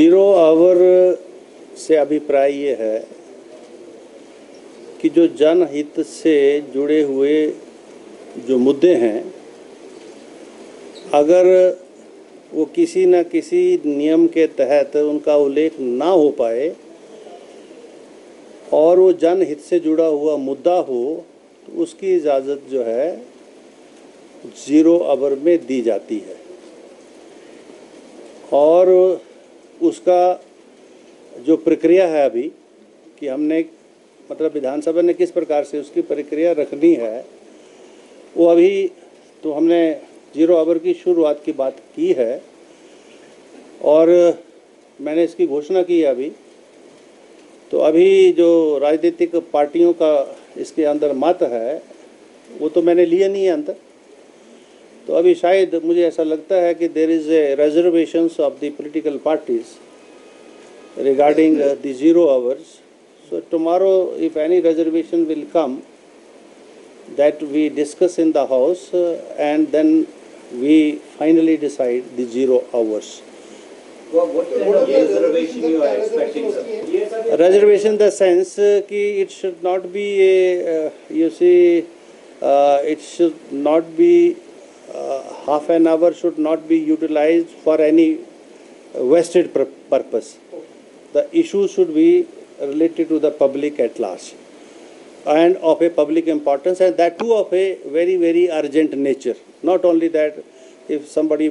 Zero hour से अभिप्राय ये है कि जो जनहित से जुड़े हुए जो मुद्दे हैं, अगर वो किसी न किसी नियम के तहत उनका उल्लेख ना हो पाए और वो जनहित से जुड़ा हुआ मुद्दा हो, तो उसकी इजाज़त जो है जीरो आवर में दी जाती है। और उसका जो प्रक्रिया है अभी कि हमने मतलब विधानसभा ने किस प्रकार से उसकी प्रक्रिया रखनी है, वो अभी तो हमने जीरो आवर की शुरुआत की बात की है और मैंने इसकी घोषणा की है अभी। तो अभी जो राजनीतिक पार्टियों का इसके अंदर मत है वो तो मैंने लिया नहीं है अंदर। तो अभी शायद मुझे ऐसा लगता है कि there is a reservations of the political parties regarding the zero hours. So tomorrow, if any reservation will come, that we discuss in the house and then we finally decide the zero hours. What kind of reservation you are expecting, sir? Reservation in the sense कि it should not be a it should not be half an hour should not be utilized for any vested purpose. The issue should be related to the public at large and of a public importance, and that too of a very, very urgent nature. Not only that, if somebody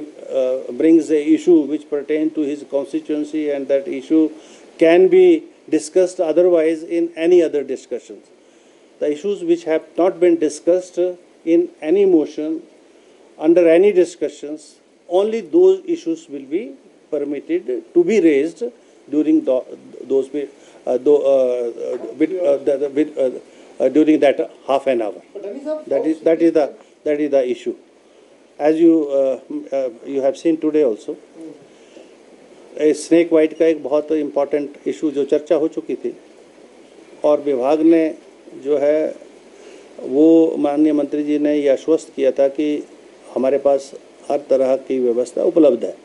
brings a issue which pertains to his constituency and that issue can be discussed otherwise in any other discussions. The issues which have not been discussed in any motion, under any discussions, only those issues will be permitted to be raised during during that half an hour. That is the issue. As you have seen today also, snake white का एक बहुत important issue जो चर्चा हो चुकी थी और विभाग ने जो है वो माननीय मंत्री जी ने ये आश्वस्त किया था कि हमारे पास हर तरह की व्यवस्था उपलब्ध है।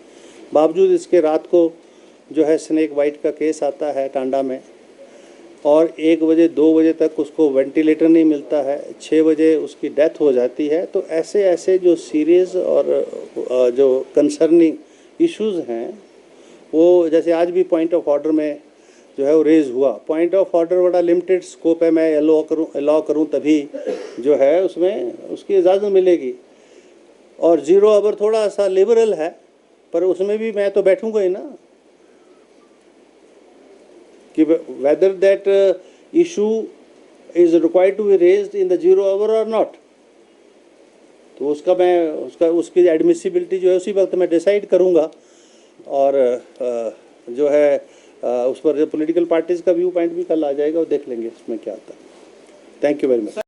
बावजूद इसके रात को जो है स्नेक वाइट का केस आता है टांडा में और 1 बजे 2 बजे तक उसको वेंटिलेटर नहीं मिलता है, 6 बजे उसकी डेथ हो जाती है। तो ऐसे जो सीरियस और जो कंसर्निंग इश्यूज़ हैं वो जैसे आज भी पॉइंट ऑफ ऑर्डर में जो है वो रेज़ हुआ। पॉइंट ऑफ ऑर्डर बड़ा लिमिटेड स्कोप है, मैं अलाउ करूँ तभी जो है उसमें उसकी इजाज़त मिलेगी। और जीरो आवर थोड़ा सा लिबरल है, पर उसमें भी मैं तो बैठूंगा ही ना कि whether that issue is required to be raised in the zero hour or not. तो उसकी एडमिसिबिलिटी जो है उसी वक्त मैं डिसाइड करूँगा और जो है उस पर पॉलिटिकल पार्टीज़ का व्यू पॉइंट भी कल आ जाएगा और देख लेंगे इसमें क्या आता है। Thank you very much.